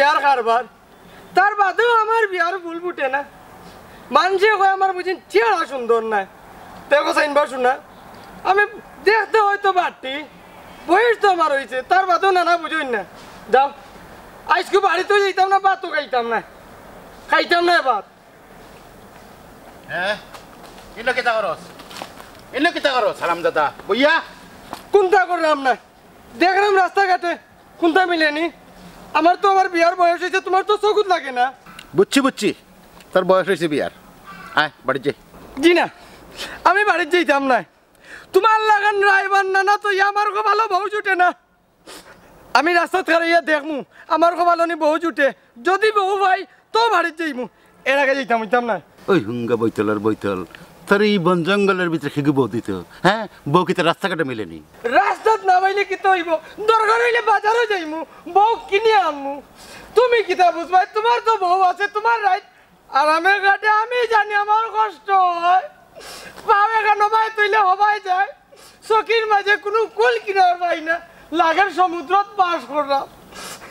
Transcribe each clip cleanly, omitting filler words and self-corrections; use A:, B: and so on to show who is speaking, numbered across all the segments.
A: বিয়ার কারবার তার বাদেও আমার বিয়ার ফুল ফুটে না মানুষে কয় আমার বুঝিন চেহারা সুন্দর না দেখো চাইনবা শোনা আমি দেখতে হয়তো বাড়তি বয়স তো আমার হয়েছে তার বাদেও নানা বুঝুন না যাও আজকে বাড়িতেও যেতাম না ভাতও খাইতাম না ভাত
B: হ্যাঁ এনে কিতা করস সালাম দাদা বইয়া
A: কোনটা করলাম না দেখলাম রাস্তাঘাটে কোনটা মিলেনি আমার তো আমার বিয়ার বয়স হয়েছে তোমার তো চকুত লাগে না
B: বুঝছি তোর বয়স হয়েছে বিয়ার আয় বাড়ি যাই
A: জি না আমি বাড়ির যেতাম না তোমার লাগান রাইবার না তো আমার খুব ভালো বউ জুটে না আমি রাস্তা খারাইয়া দেখমু আমার খুব ভালো নি বউ জুটে যদি বউ ভাই তো বাড়ির যাইমু এর আগে যেতাম না
B: ওই হুঙ্গা বৈতল তোর এই বন জঙ্গলের ভিতরে খেগে বউ দিত হ্যাঁ বউ কি তোর রাস্তাঘাটে মিলেনি
A: রাস্তাত নামাইলে কি তো হইব দরকার হইলে বাজারও যাইমু বউ কিনে আনমু তুমি কিতা বুঝবা তোমার তো বউ আছে তোমার রাইট আরামের ঘাটে আমি জানি আমার কষ্ট হয় পাবে কেন ভাই তুইলে হবাই যায় চকির মাঝে কোনো কুল কিনার পাই না লাগের সমুদ্রত বাস করলাম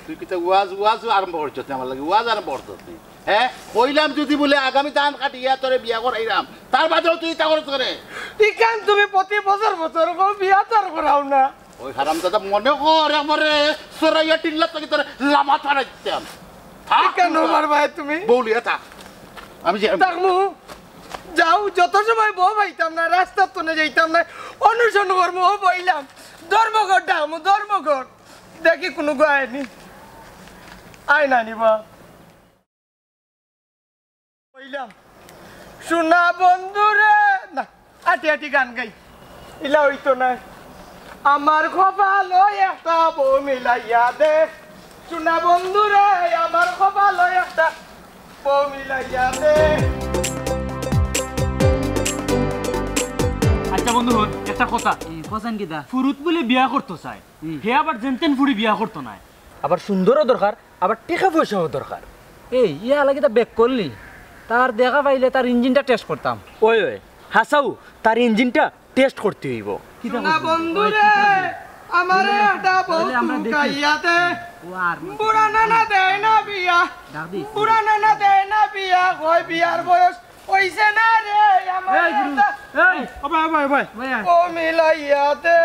B: তুই কি তো ওয়াজ আরম্ভ করছিস আমার লাগে ওয়াজ আরম্ভ করছিস হ্যাঁ কইলাম যদি বলে আগামী ধান কাটিয়া তোরে বিয়া করাইলাম তার বাদেও তুই তা করছ করে
A: ইকান তুমি প্রতি বছর বিয়া তোর করাও না
B: ওই হারাম দাদা মনে কর আমারে সরাইয়া টিল্লা থেকে তোরে লামা ছাড়াইতাম
A: কেন মারবাই তুমি
B: বউলিয়া থাক আমি যে
A: থাকমু যাও যত সময় বউ পাইতাম না রাস্তার তো যাইতাম না অনুসরণ করবো বইলাম ধর্মঘট ডাকমু ধর্মঘট দেখি কোনো গায়নি আয় না নিবা বইলাম শোনা বন্ধুরে না আটি গান গাই ইলা হইতো না আমার কপাল একটা বউ মিলাইয়া দে শোনা বন্ধুরে আমার কপাল একটা বউ মিলাইয়া দে
C: আচ্ছা বন্ধু হন একটা কথা
D: পছন্দ কিটা
C: ফুরুত বলে বিয়া করতে চায় হে আবার জেনতেন ফুড়ি বিয়া করতো না
A: আবার সুন্দরও দরকার আবার টাকা পয়সাও দরকার
D: এই ইয়া লাগে তা বেক করলি তার দেখা পাইলে তার ইঞ্জিনটা টেস্ট করতাম
C: ওই হাসাও তার ইঞ্জিনটা টেস্ট করতে হইব
A: না বন্ধুরে আমারে একটা বউ কাইয়া দে বুড়া নানা দেয় না বিয়া বুড়া নানা দেয় না বিয়া কই বিয়ার বয়স হইছে না রে আমার ও মিলাইয়া দে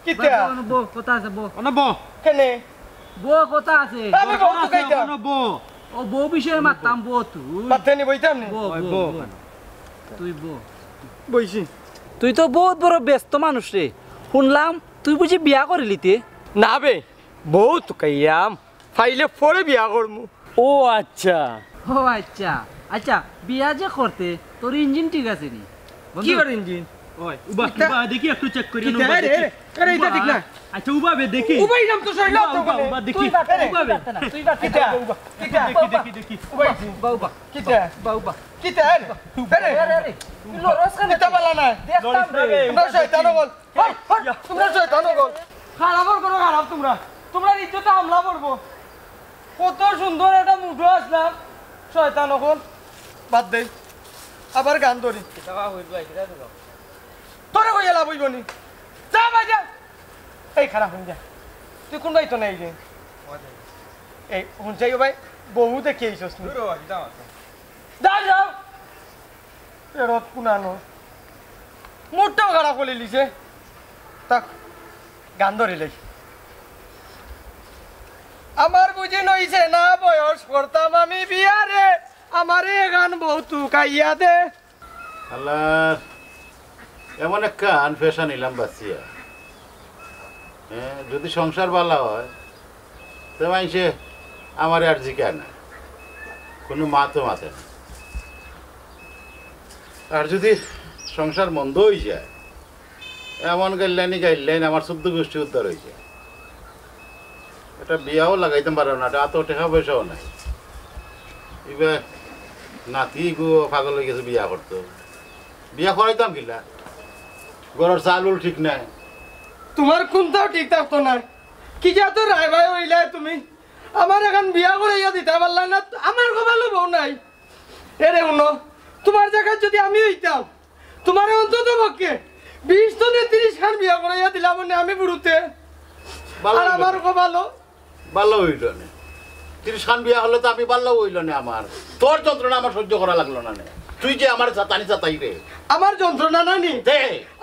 A: কিটা
D: বো কথা আছে বো
A: কেনে
D: বো কথা আছে
A: আমি বউ তো কাইতা
D: ও বো বিষয়ে মারতাম বো তুই
A: মাথা নি বইতাম নি
D: বো তুই বো
A: বইছি
D: তুই তো বহুত বড় ব্যস্ত মানুষ রে শুনলাম তুই বুঝি বিয়া করলিতে
A: না বে বউ তো কাইয়াম ফাইলে পরে বিয়া করমু
C: ও আচ্ছা
D: ও আচ্ছা আচ্ছা বিয়া যে করতে তোর ইঞ্জিন ঠিক আছে নি
A: কি করে ইঞ্জিন
C: ওই উবা দেখি একটু চেক করি
A: কি রে আরে এটা ঠিক না
C: আচ্ছা উবা দেখি
A: উবাই নাম তো সইলা তো
C: উবা দেখি
D: তুই বাট
A: কিটা
C: দেখি
A: উবাইছি
D: বাউবা
A: কিটা
D: বাউবা
A: কিটা আরে
D: আরে লরস খানে
A: কিটা বলা না
D: দেখতাম রে
A: তোমরা শয়তান বল তোমরা শয়তান বল খারাপর করো খারাপ তোমরা ইজ্জতে হামলা করবো কত সুন্দর একটা মুঠো আসলাম শয়তান হল বাদ দে আবার গান ধরি তোরে কই এলা বইবনি যা ভাই যা এই খারাপ হয়ে যা তুই কোন বাইতো নাই রে এই হুনচাই ভাই বহু দেখি আইছস নি যাও যাও এরত পুনানো মুঠটাও খারাপ করে লিছে তাক গান ধরিলে আমার বুঝি নইছে না বয়স করতাম আমি বিয়ারে আমারে গান বহুত কাইয়া দে
B: আল্লাহ এমন একটা আনফেশা নিলাম বাঁচিয়া হ্যাঁ যদি সংসার ভালো হয় তো মাইসে আমার আর জিজ্ঞাসা না কোনো মাতো মাথে না আর যদি সংসার মন্দ হয়ে যায় এমন গাইলেন আমার 14 গোষ্ঠী উদ্ধার হয়ে যায় এটা বিয়াও লাগাইতে পারো না এটা এত টাকা পয়সাও নাই এবার নাতি গো পাগল হয়ে গেছে বিয়া করতো বিয়া করাইতাম কিলা ঘরের চালুল ঠিক নাই
A: তোমার কোনটাও ঠিক থাকতো না কি যা তো রায় ভাই হইলে তুমি আমার এখন বিয়া করাইয়া দিতে পারলা না আমার ভালো বউ নাই এরে শুনো তোমার জায়গায় যদি আমি হইতাম তোমার অন্তত পক্ষে 20 থেকে 30 খান বিয়া করাইয়া দিলাম মানে আমি বুড়ুতে আর আমার ভালো
B: ভালো হইল না 30 খান বিয়া হলে তো আমি পারলেও হইল না আমার তোর যন্ত্রণা আমার সহ্য করা লাগলো না তুই যে আমার চাতানি চাতাই রে
A: আমার যন্ত্রণা নানি
B: দে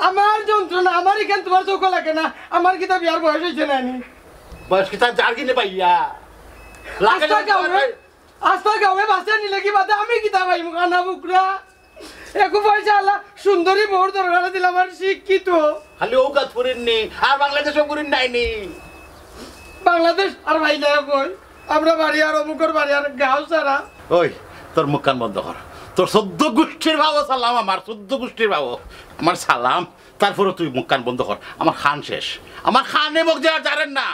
A: আমার যন্ত্রণা আমার এখান তোমার চোখ লাগে না আমার কিতা বিয়ার বয়স হয়েছে নানি
B: বয়স কি তার যার কিনে পাইয়া লাগে
A: আস্তা গাঁৱে বাচ্চা নিলে কি বাদে আমি কিতা পাইম কানা বুকরা একু পয়সা আল্লাহ সুন্দরী মোর দরকার দিল আমার শিক্ষিত
B: খালি ও গাছ ফুরিন নি আর বাংলাদেশও ফুরিন নাইনি
A: বাংলাদেশ আর ভাই না কই আমরা বাড়ি আর অমুকর বাড়ি আর গাঁও সারা
B: ওই তোর মুখ কান বন্ধ কর তোর 14 গোষ্ঠীর ভাবো সালাম আমার 14 গোষ্ঠীর ভাবো আমার সালাম তারপরে তুই মুখ কান বন্ধ কর আমার খান শেষ আমার খানে মুখ যে আর জানেন না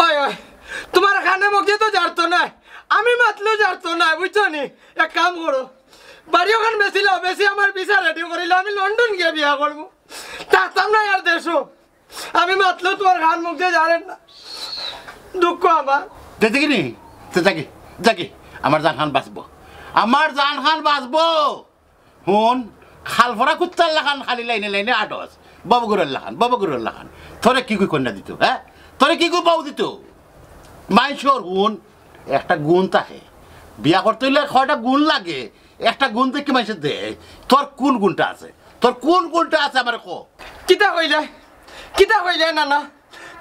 A: ওই ওই তোমার খানে মুখ দিয়ে তো জানতো না আমি মাতলেও জানতো না বুঝছো নি এক কাম করো বাড়ি ওখান বেশিল বেশি আমার বিচার রেডি করিল আমি লন্ডন গিয়ে বিয়া করবো থাকতাম না আর দেশও আমি মাতলেও তোমার খান মুখ দিয়ে জানেন না দুঃখ আমার
B: দেখি নি তো যাকি আমার জান খান বাঁচবো আমার জান খান বাঁচবো হুন খালফরা কুত্তার লাখান খালি লাইনে লাইনে আটস বাবুগুরের লাখান তোরে কি কই কন্যা দিত হ্যাঁ তোরে কি কই বাবু দিত মাইশোর গুণ একটা গুণ থাকে বিয়া করতে হইলে কয়টা গুণ লাগে একটা গুণ দেখে মাইসে দে তোর কোন গুণটা আছে আমার কো
A: কিতা কইলে না না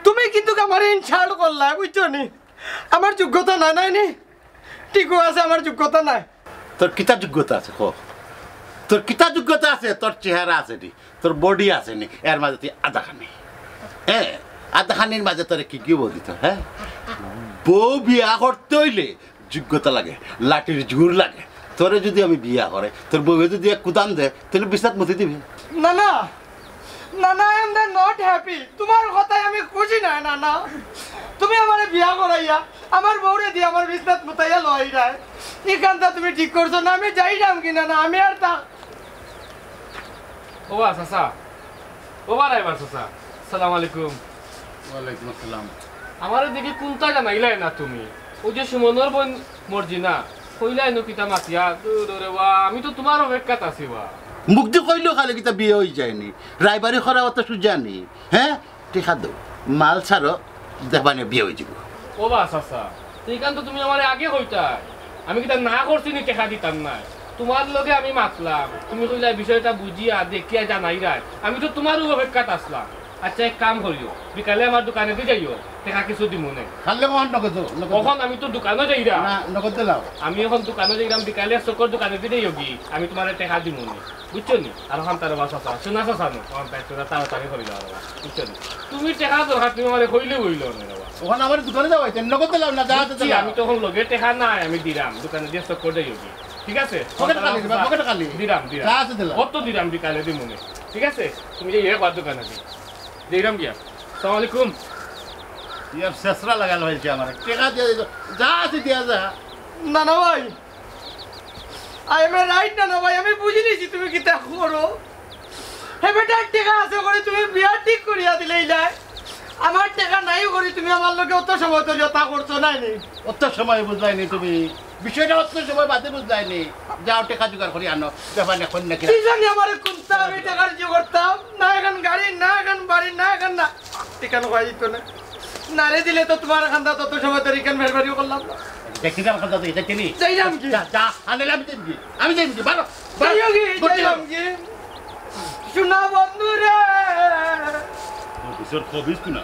A: তুমি কিন্তু আমার ইনসাল্ট করলা বুঝছো নি আমার যোগ্যতা নাই নি ঠিকও আছে আমার যোগ্যতা নাই
B: তোর কিতা যোগ্যতা আছে কো তোর কিতা যোগ্যতা আছে তোর চেহারা আছে নি তোর বডি আছে নি এর মাঝে তুই আধাখানি হ্যাঁ আধাখানির মাঝে তোরে কি বউ দিত হ্যাঁ বউ বিয়া করতে হইলে যোগ্যতা লাগে লাঠির জোর লাগে তোরে যদি আমি বিয়া করে তোর বউ যদি এক কুদান দে তাহলে বিছনাত মুতি দিবি
A: না না না না আই এম নট হ্যাপি তোমার কথায় আমি খুশি না না না তুমি আমারে বিয়া করাইয়া আমার বউরে দিয়ে আমার বিছনাত মুতাইয়া লই যায় এখানটা তুমি ঠিক করছো না আমি যাইলাম কিনা না আমি আর তা
C: ও বা চাচা ও বা রাইবার চাচা আসসালামু আলাইকুম
B: ওয়ালাইকুম আসসালাম
C: আমার দেখি কোনটা জানাইলাই না তুমি ওই যে সুমনের বোন মর্জিনা কইলাই নো কিতা মাতিয়া দূরে বা আমি তো তোমার অপেক্ষাত আছি বা
B: মুক্তি কইলো খালি কিতা বিয়ে হয়ে যায়নি রায়বাড়ি খরা অত সুজানি হ্যাঁ টিকা দো মাল ছাড়ো দেখবানি বিয়ে হয়ে যাব
C: ও বা চাচা সেইখান তো তুমি আমার আগে কইতাই আমি কিতা না করছি নি টেকা দিতাম না তোমার লগে আমি মাতলাম তুমি কইলা বিষয়টা বুঝিয়া দেখিয়া জানাই রায় আমি তো তোমার অপেক্ষাত আসলাম আচ্ছা এক কাম করিও বিকালে আমার দোকানে দিয়ে যাইও টেকা কিছু দিব না
B: খালে কখন নগদ
C: কখন আমি তো দোকানে যাইরা
B: না নগদ দিলাও
C: আমি এখন দোকানে যাইরাম বিকালে চকর দোকানে দিয়ে যাইও কি আমি তোমার টেকা দিব না বুঝছো নি আর ওখান তার বাসা শোনা চানো ওখান তার তাড়াতাড়ি করিল বুঝছো নি তুমি টেকা দরকার তুমি আমার কইলে বইল না
B: ওখানে আমার দোকানে যাও নগদ দিলাম না যা
C: বুঝছি, আমি তখন লগে টেকা নাই আমি দিলাম দোকানে দিয়ে চকর যাইও কি ঠিক আছে
B: পকেট খালি
C: দিলাম
B: যা আছে দিলাম
C: কত দিলাম বিকালে দিব না ঠিক আছে তুমি যে এক বার দোকানে দিলাম গিয়া আসসালামু আলাইকুম
B: ইয়ার শেষরা লাগাল হয়েছে আমার টেকা দিয়ে যা আছে দিয়া যা
A: না না ভাই আই এম রাইট না ভাই আমি বুঝি নিছি তুমি কি তা করো হে বেটা টাকা আছে করে তুমি বিয়া ঠিক করিয়া দিলেই যায় আমার টাকা নাই করে তুমি আমার লগে অত সময় তো যতা করছো নাই নি
B: অত সময় বুঝলাইনি তুমি বিষয়টা অত সময় বাদে বুঝলাইনি যাও টেকা জোগাড় করে আনো ব্যাপার এখন নাকি
A: কি জানি আমার কোনটা আমি টাকার যে করতাম না এখন গাড়ি না এখন বাড়ি না এখন না ঠিকানো হয়ে যেত না নারে দিলে তো তোমার এখানটা তত সময় তো রিকান মেরবারিও করলাম না
B: দেখি না কথা তো এটা চিনি
A: যাইলাম কি
B: যা যা আনলে আমি যাই কি বারো
A: যাইলাম কি শোনা বন্ধু রে
B: বিশ্বর খবিস না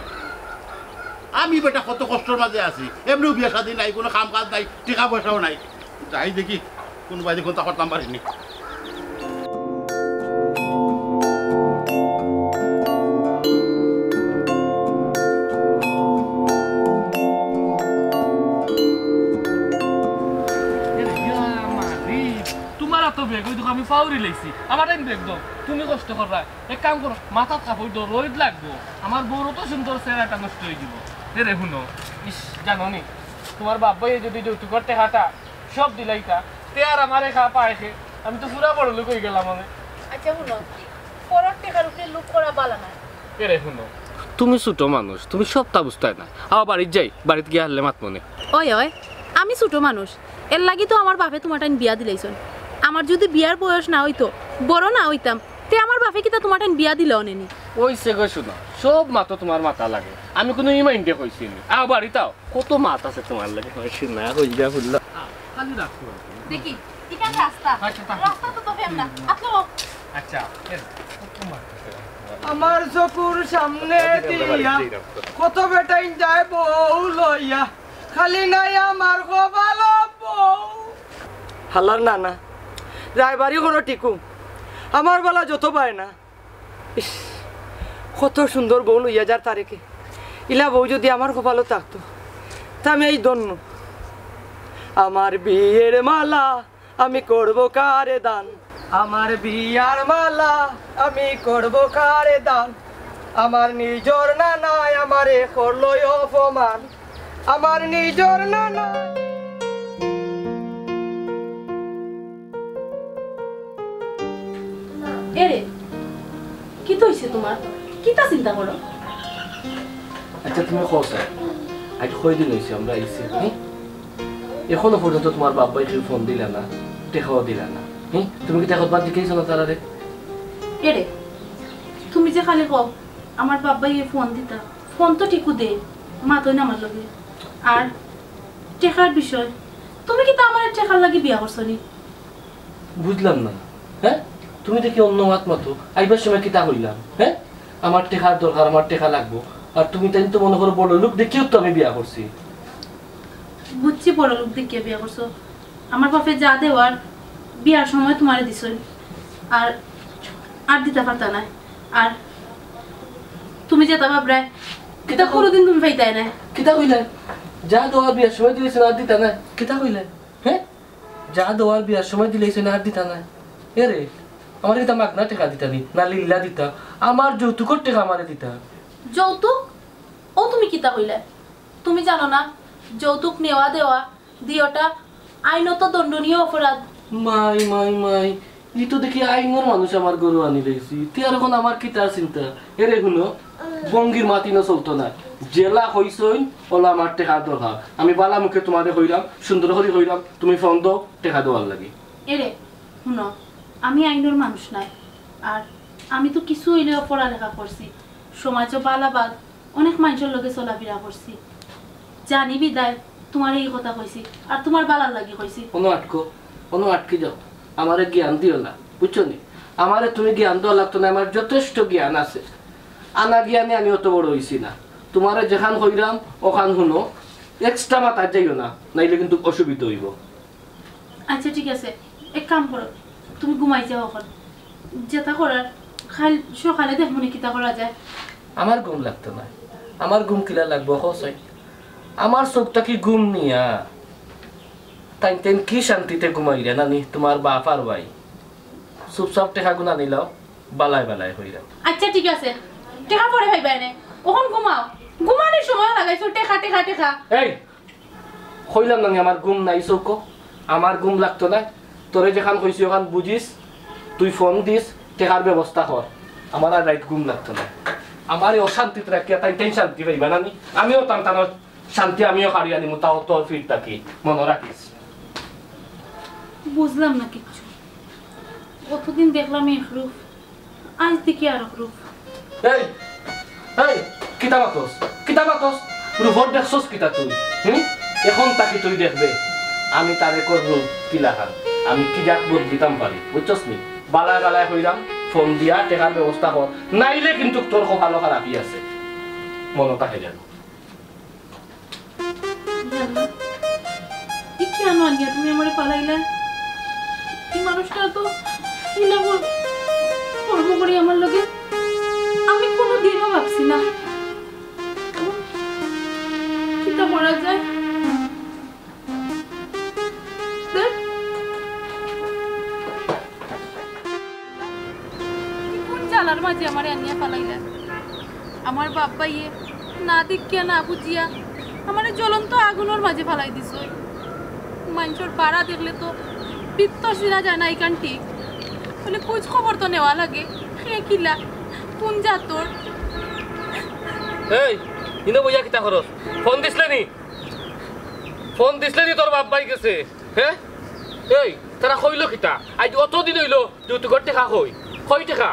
B: আমি বেটা কত কষ্টের মাঝে আছি এমনিও বিয়ে শাদী নাই কোনো কাম কাজ নাই টাকা পয়সাও নাই যাই দেখি কোনো বাড়ি কোনটা করতাম পারিনি
C: তোমার এত বেগ ওই আমি পাউরি লাইছি আমার টাইম বেগ দাও তুমি কষ্ট করবা এক কাম করো মাথার কাপড় দাও রোদ লাগবো আমার বউরও তো সুন্দর চেহারাটা নষ্ট হয়ে দিব রে শুনো ইস জানো নি তোমার বাবাই যদি যৌতুকর টেকাটা সব দিলাইতা তে আর আমার খা পায়ে আমি তো পুরা বড় লোক হয়ে গেলাম আমি
E: আচ্ছা শুনো পরের টাকার উপরে লুক করা বালা না
C: রে শুনো তুমি ছোট মানুষ তুমি সবটা বুঝতে না আবার বাড়িতে যাই বাড়িতে গিয়ে হারলে মাত মনে
E: ওই আমি ছোট মানুষ এর লাগি তো আমার বাপে তোমার টাইম বিয়া দিলাইছন আমার যদি বিয়ার বয়স না হইতো বড় না হইতাম তে আমার বাপে কি তা তোমার টাইম বিয়া দিল অনেনি
C: কইছে গো শুনো সব মাতো তোমার মাথা লাগে আমি কোনো ইমাইন্ডে কইছি নি আ বাড়িতাও কত মাত আছে তোমার লাগে কইছি না কইবা ফুল্লা খালি রাখো
E: দেখি ইকান রাস্তা রাস্তা তো তবে আমরা আপনি
C: আচ্ছা
A: আমার চকুর সামনে দিয়া কত বেটাই যায় বউ লইয়া খালি নাই আমার কপাল বউ হালার নানা রায়বাড়ি কোনো টিকু আমার বেলা যত পায় না ইস কত সুন্দর বউ লইয়া যার তারেকে ইলা বউ যদি আমার কপালও থাকতো তা আমি এই ধন্য আমার বিয়ের মালা আমি করব কারে দান আমার বিয়ার মালা আমি করব কারে দান আমার নিজর নানায় আমারে করলো অপমান আমার নিজর নানা
E: এরে কি তৈছে তোমার কিতা চিন্তা করো
C: আচ্ছা তুমি কইছ আজ কয়দিন হইছে আমরা আইছি এখনো পর্যন্ত তোমার বাবাই কি ফোন দিলা না টেকাও দিলা না তুমি কি টেকাত বাদ দিকেইছ না তারারে
E: এরে তুমি যে খালি কও আমার বাবাই ফোন দিতা ফোন তো ঠিকু দে মা তো না আমার লগে আর টেকার বিষয় তুমি কি তা আমার টেকার লাগি বিয়া করছো নি
C: বুঝলাম না হ্যাঁ তুমি দেখি অন্য মাত মতো আইবার সময় কিতা কইলাম হ্যাঁ আমার টেকার দরকার আমার টেকা লাগবো আর তুমি তাই তো মনে করো বড় লোক দেখিও তো আমি বিয়া করছি
E: বুঝছি বড় লোক দেখিয়ে বিয়া করছো আমার বাপে যা দেওয়ার বিয়ার সময় তোমারে দিছ আর আর দিতে পারতা না আর তুমি যেটা ভাবরায় কিতা কোনোদিন তুমি পাইতাই না
C: কিতা কইলে যা দেওয়ার বিয়ার সময় দিলেছে না আর দিতা না কিতা কইলে হ্যাঁ যা দেওয়ার বিয়ার সময় দিলেছে না আর দিতা না এরে আমার কিতা মাগনা টেকা দিতা নি না লিল্লা দিতা আমার যৌতুকর টেকা আমারে দিতা
E: যৌতুক ও তুমি কিতা কইলে তুমি জানো না যৌতুক নেওয়া দেওয়া দিওটা আইনত দণ্ডনীয় অপরাধ
C: মাই মাই মাই ই তো দেখি আইনের মানুষ আমার গরু আনি লইছি তুই আর এখন আমার কিতার চিন্তা এরে শুনো বঙ্গির মাতি না চলতো না জেলা হইছই ওলা আমার টেকা দরকার আমি বালা মুখে তোমারে কইলাম সুন্দর করে কইলাম তুমি ফোন দাও টেকা দেওয়ার লাগে
E: এরে শুনো আমি আইনের মানুষ নাই আর আমি তো কিছু হইলেও পড়ালেখা করছি সমাজও বালাবাদ অনেক মানুষের লগে চলাফেরা করছি জানি বিদায় তোমার এই কথা কইছি আর তোমার বালার লাগি কইছি
C: কোনো আটকে যাও আমারে জ্ঞান দিও না বুঝছো নি আমারে তুমি জ্ঞান দেওয়া লাগতো না আমার যথেষ্ট জ্ঞান আছে আনা জ্ঞানে আমি অত বড় হইছি না তোমারে যেখান হইলাম ওখান শুনো এক্সট্রা মাথা যাইও না নাইলে কিন্তু অসুবিধা হইব
E: আচ্ছা ঠিক আছে এক কাম করো তুমি ঘুমাই যাও এখন যেটা করার খাল সকালে দেখ মনে কিতা করা যায়
C: আমার ঘুম লাগতো না আমার ঘুম কিলা লাগবো হসাই আমার চোখটা কি ঘুম নিয়া তাই তেন কি শান্তিতে ঘুমাই রে নানি তোমার বাপ আর ভাই চুপচাপ টেকা গুনা নিলাও বালাই বালাই হইলাম
E: আচ্ছা ঠিক আছে টেকা পরে ভাইবা এনে ওখান ঘুমাও ঘুমানোর সময় লাগাইছো টেকা টেকা টেকা
C: এই কইলাম নানি আমার ঘুম নাই চৌক আমার ঘুম লাগতো না তোরে যেখান কইছি ওখান বুঝিস তুই ফোন দিস টেকার ব্যবস্থা কর আমার আর রাইট ঘুম লাগতো না আমার এই অশান্তিতে রাখিয়া তাই তাই শান্তি পাইবা নানি আমিও টান শান্তি আমিও হারিয়ে আনিমু তাও তোর ফিট থাকি মনে রাখিস
E: বুঝলাম না কিচ্ছু কতদিন দেখলাম এক রূপ আজ দেখি আর এক রূপ
C: এই এই কিতা মাতস রূপর দেখছস কিতা তুই এখন তাকে তুই দেখবে আমি তারে করবো কিলাখান আমি কি যাক বোধ দিতাম পারি বুঝছস নি বালায় বালায় হইলাম ফোন দিয়া টেকার ব্যবস্থা কর নাইলে কিন্তু তোর ভালো খারাপই আছে মনে থাকে যেন
E: কি আনো আনিয়া তুমি আমারে পালাইলে এই মানুষটা তো করব করি আমার লগে আমি কোনো দিনও ভাবছি না কিটা করা যায় কোন চালার মাঝে আমার আনিয়া পালাইলে আমার বাবা ইয়ে না দেখিয়া না বুঝিয়া আমার জ্বলন্ত আগুনের মাঝে ফালাই দিছ মানুষের পাড়া দেখলে তো পিত্ত সিনা যায় না এখান ঠিক বলে খোঁজ খবর তো নেওয়া লাগে সে কিলা কোন জাতর
C: এই ইনো বইয়া কিতা করস ফোন দিছলে নি তোর বাপ ভাই গেছে হ্যাঁ এই তারা কইলো কিতা আজ অত দিন হইলো তুই তো টেকা কই টেকা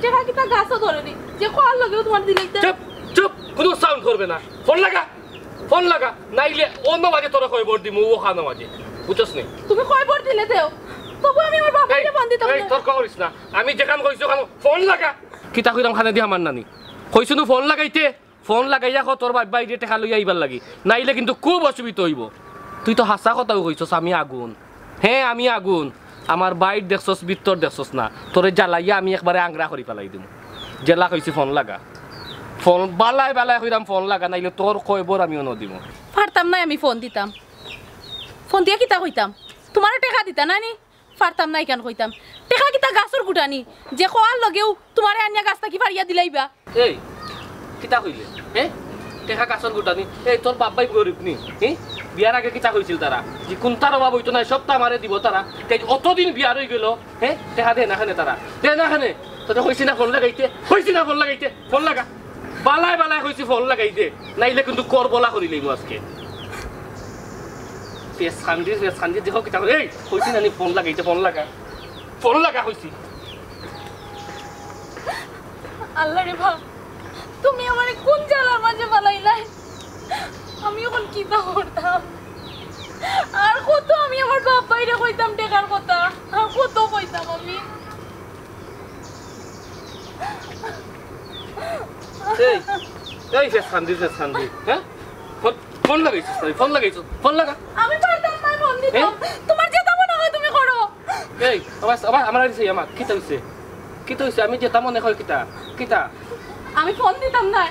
E: টেকা কিতা গাছও ধরেনি যে কোয়ার লগেও তোমার দিলাইতা
C: চুপ চুপ কোনো সাউন্ড করবে না ফোন লাগা নাইলে অন্য মাঝে তোরা খবর দিমু ও খানো মাঝে বুঝছস নি
E: তুমি খবর দিলে দেও তবু আমি আমার বাবাকে ফোন দিতাম
C: এই
E: না
C: তোর করিস না আমি যেখান কইছো খানো ফোন লাগা কিতা কইরাম খানে দি আমার নানি কইছো নু ফোন লাগাইতে ফোন লাগাইয়া খ তোর বাবা বাইরে টাকা লইয়া আইবার লাগি নাইলে কিন্তু খুব অসুবিধা হইব তুই তো হাসা কথাও কইছস আমি আগুন হ্যাঁ আমি আগুন আমার বাইর দেখছস ভিতর দেখছস না তোরে জ্বালাইয়া আমি একবারে আংরা করি ফেলাই দিম জেলা কইছি ফোন লাগা ফোন বালাই কইরাম ফোন লাগা নাইলে তোর কইবর আমিও ন দিব
E: পারতাম না আমি ফোন দিতাম ফোন দিয়া কিতা কইতাম তোমারও টাকা দিতা না নি পারতাম না কেন কইতাম টাকা কিতা গাছর গুটানি যে কোয়ার লগেও তোমারে আনিয়া গাছটা কি ফাড়িয়া দিলাইবা
C: এই কিতা কইলে হ্যাঁ টেকা কাছর গুটানি এই তোর বাবাই গরিব নি হ্যাঁ বিয়ার আগে কিতা কইছিল তারা যে কোনটার অভাব হইতো না সবটা আমারে দিব তারা অতদিন বিয়ার হয়ে গেল হ্যাঁ টেকা দে না খানে তারা দে না খানে তোরা কইছি না ফোন লাগাইতে ফোন লাগা বালাই কইছি ফোন লাগাইতে নাইলে কিন্তু করবলা করি লইব আজকে ফেস খান্দি দেখো কিতা এই কইছি না নি ফোন লাগাইতে ফোন লাগা কইছি
E: আল্লাহ রে ভাব তুমি আমারে কোন জালার মাঝে ফালাইলাই আমি এখন কিতা করতাম আর কত আমি আমার বাপ বাইরে কইতাম টাকার কথা আর কত কইতাম আমি
C: এই ফেস খান্দি হ্যাঁ ফোন লাগাইছিস ফোন লাগা
E: আমি পারতাম না ফোন দিতাম তোমার যেটা মনে হয় তুমি করো
C: এই আবার আমার দিছে আমার কিতা হইছে আমি যেটা মনে হয় কিতা
E: আমি ফোন দিতাম না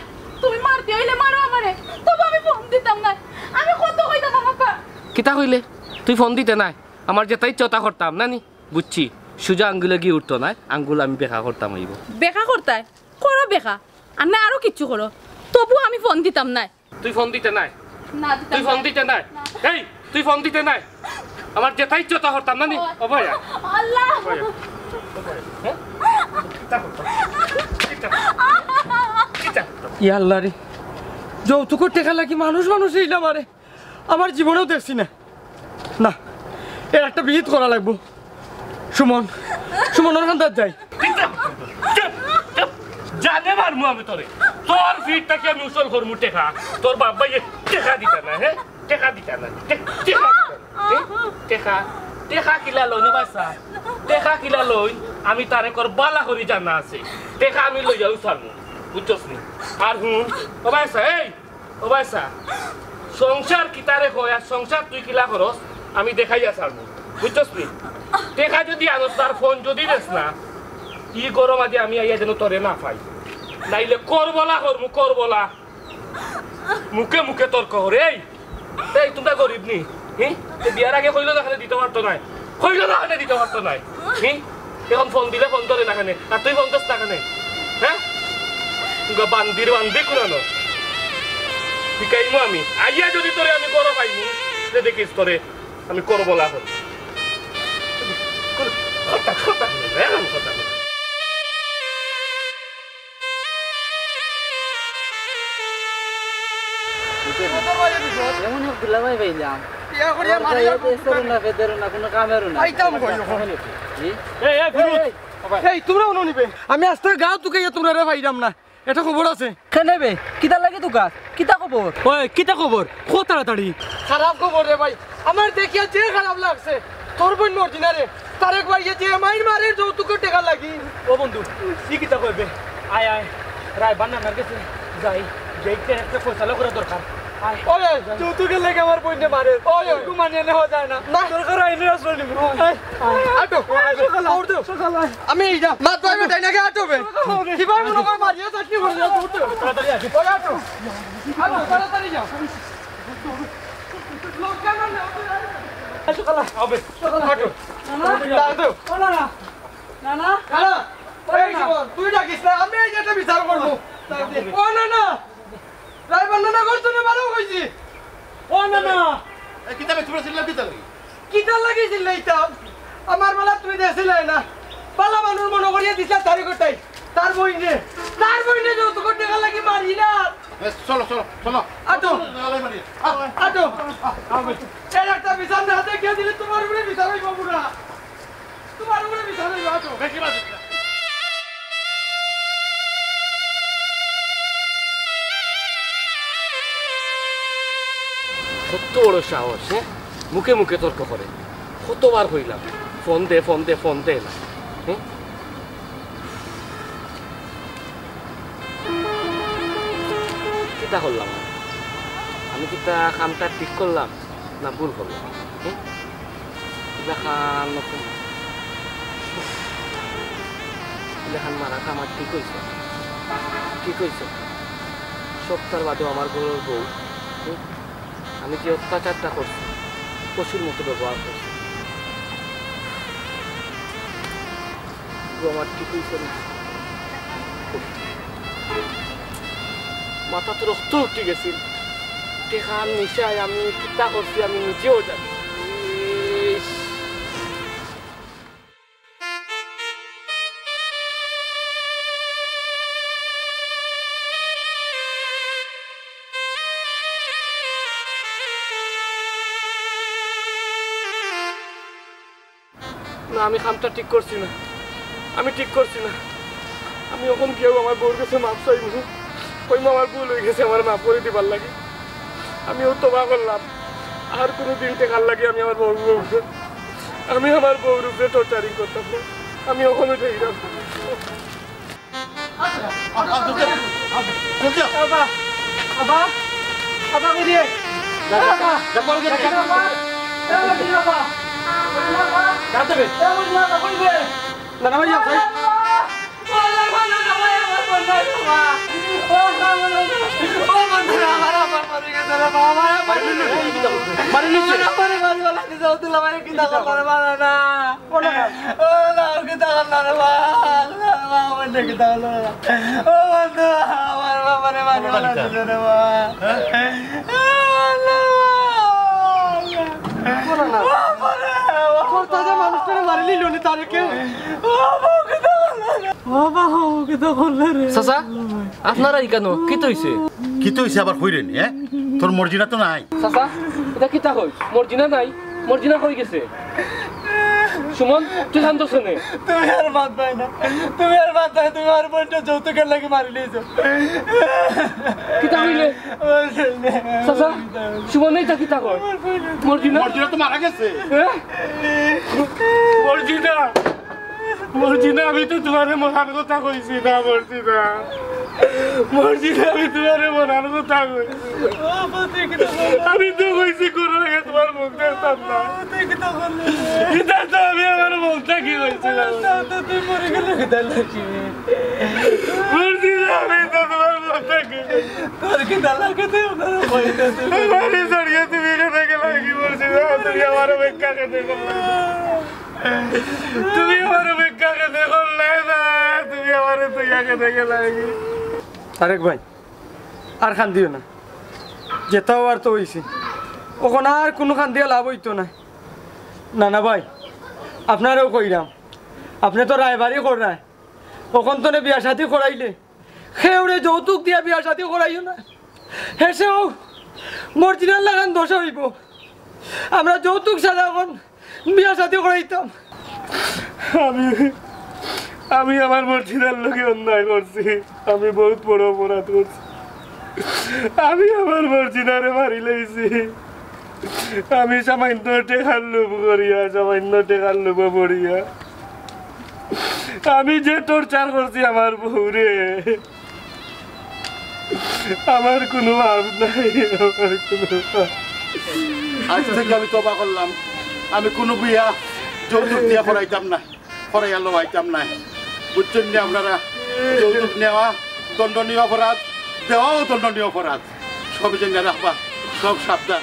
E: তুমি মারতে হইলে মারো আমারে তবু আমি ফোন দিতাম না আমি কত কইতাম আমাকে
C: কিতা কইলে তুই ফোন দিতে নাই আমার যেটাই চতা করতাম নানি বুঝছি সুজা আঙ্গুলে গিয়ে উঠতো না আঙ্গুল আমি বেকা করতাম হইব
E: বেকা করতাই করো বেকা আর না আরো কিচ্ছু করো তবু আমি ফোন দিতাম না
C: তুই ফোন দিতে নাই
E: না দিতাম
C: তুই ফোন দিতে নাই এই তুই ফোন দিতে নাই আমার যেটাই চতা করতাম নানি ও ভাইয়া
E: আল্লাহ
A: ইয়াল্লা রে যৌতুকের টেকা লাগি মানুষ এইলাম আরে আমার জীবনেও দেখছি না না এর একটা বিহিত করা লাগবো সুমন ওর কান্দার যাই
C: জানে মারমু আমি তোরে তোর ফিটটাকে আমি উসল করমু টেকা তোর বাবা টেকা দিতা না হ্যাঁ টেকা দিতা না টেকা কিলা লই বাসা টেকা কিলা লই আমি তারে কর বালা করি জানা আছে টেকা আমি লই যাও সারমু বুঝছস নি আর হুন ও বাইসা সংসার কিতারে কয় আর সংসার তুই কিলা করস আমি দেখাইয়া সারমু বুঝছস নি টেকা যদি আনস তার ফোন যদি দেস না ই গরম আজ আমি আইয়া যেন তোরে না পাই নাইলে করবলা মুখে তর্ক হরে এই তোমরা গরিব নি বিয়ার আগে কইলো না দিতে পারতো নাই এখন ফোন দিলে ফোন ধরে না খানে আর তুই ফোন দোস না খানে হ্যাঁ বান্দির কোনানো শিকাইমু আমি আইয়া যদি তোরে আমি করো পাইমু দেখিস তোরে আমি করবলা হল কথা
D: এমন দুলাভাই পাইলাম কোনো কামেরও না
A: তোমরা নিবে আমি আস্তে গাও তোকে তোমরা রে ভাইরাম না এটা খবর আছে
D: কেনেবে কিতা লাগে তো গাছ কিতা খবর
A: ওই কিতা খবর কো তাড়াতাড়ি খারাপ খবর রে ভাই আমার দেখিয়া যে খারাপ লাগছে তোর বোন মর্জিনা রে তারেক ভাই যে মাইর মারে যৌতুকের টাকা লাগি ও বন্ধু কি কিতা কইবে আয় রায় বান্নার কাছে যাই যেইতে একটা ফয়সালা করা দরকার ওই যৌতুকের লাগে আমার বোনকে মারে ওই ওইটু মানিয়ে নেওয়া যায় না দরকার আইনে আসলে নিব আটো সকাল আমি এই যা মা তো আমি টাইনাকে আটোবে কি ভাই মনে করে মারিয়া চাকরি করে যাও তাড়াতাড়ি আসি ওই আটো তাড়াতাড়ি যাও লোক কেন না সকাল হবে সকাল আটো দাদু না এই জীবন তুই ডাকিস না আমি এই যেটা বিচার করব ও না রাইবার না করছ না ভালো কইছি ও না
B: কিতাবে তোমরা ছিলা
A: কিতা লাগিছিল এইটা আমার বেলা তুই দেছিলে না পালা মানুষ মনে করিয়া দিছলা তারি কটাই তার বইনে যত করতে গেল লাগি মারি না
B: চলো
A: আটো এই একটা বিচার না হাতে কে দিলে তোমার উপরে বিচার হইব পুরা তোমার উপরে বিচার হইব আটো
B: বেশি বাজিস না
C: কত বড় সাহস, হ্যাঁ? মুখে মুখে তর্ক করে। কতবার কইলাম ফোন দে ফোন দে ফোন দে না, হ্যাঁ? কিতা করলাম আমি? কিতা কামটা ঠিক করলাম না ভুল করলাম? দেখান দেখান মারা আমার ঠিক হয়েছে, ঠিক হয়েছে। সপ্তাহ বাদেও আমার গরুর বউ আমি যে অত্যাচারটা করছি, পশুর মতো ব্যবহার করছি, আমার ঠিক হয়েছে না। মাথা তো রক্ত উঠে গেছিল। টেকার নিশায় আমি চিন্তা করছি, আমি নিজেও জানি। না, আমি কামটা ঠিক করছি না, আমি ঠিক করছি না। আমি এখন কেউ আমার বউর কাছে মাপ চাইব, ওই আমার ভুল হয়ে গেছে, আমার মাপ করে দিবার লাগে। আমিও তোবা করলাম, আর কোনো দিন টেকার লাগে আমি আমার বউর আমি আমার বউর উপরে টর্চারিং করতাম না। আমি ওখানে ঠিক চাচা, আপনারা কেন কি হইছে?
B: কি তো হইছে আবার কইরেন? হ্যাঁ, তোর মর্জিনা তো নাই।
C: চাচা, এটা কিতা কই? মর্জিনা নাই, মর্জিনা কই গেছে? সুমন, তুই শান্ত শুনে।
A: তুমি আর বাদ পাই না, তুমি আর বাদ পাই, তুমি আর বোনটা যৌতুকের লাগে মারি লিয়েছো।
C: কিতা হইলে? চাচা, সুমন এইটা কিতা কয়? মর্জিনা,
B: মর্জিনা তো মারা গেছে।
C: মর্জিনা, মর্জিনা, আমি তো তোমারে মরার কথা কইছি না। মর্জিনা, মর্জিনা, আমি তোমারে মরার কথা কইছি। আমি তো কইছি কোনো আগে তোমার মুখ দেখতাম না। এটা তো আমি আমার মুখটা কি কইছিলাম। মর্জিনা, আমি তো তোমার মুখটা কি তোর কি দালাকে তুমি কেটে গেল কি? মর্জিনা, তুমি আমার বেক্কা কেটে গেল, তুমি আমার বেক্কা কেটে করলে না, তুমি আমার তুইয়া কেটে গেল।
A: তারেক ভাই, আর খান দিও না, যেটাও আর তো হয়েছে, ওখানে আর কোনো খান দিয়ে লাভ হইতো না। না না ভাই, আপনারও কইরাম, আপনি তো রায়বাড়ি করায়, ওখান তো বিয়া সাথী করাইলে সেউরে যৌতুক দিয়া বিয়া সাথী করাইও না। হেসেও মর্জিনার লাগান দোষ হইব, আমরা যৌতুক ছাড়া এখন বিয়া সাথী করাইতাম।
C: আমি আমার মর্জিনার লোকে অন্যায় করছি, আমি বহুত বড় অপরাধ করছি। আমি আমার মর্জিনারে মারি লাইছি, আমি সামান্য টেকার লোভ করিয়া, সামান্য টেকার লোভ পড়িয়া আমি যে টর্চার করছি আমার বউরে, আমার কোনো ভাব নাই, আমার কোনো ভাব।
B: আজ থেকে আমি তবা করলাম, আমি কোনো বিয়া যৌতুক দিয়া করাইতাম না, করাইয়া লওয়াইতাম না। বুঝছেন না আপনারা? যৌতুক নেওয়া দণ্ডনীয় অপরাধ, দেওয়াও দণ্ডনীয় অপরাধ। সব জেনে রাখবা, সব সাবধান।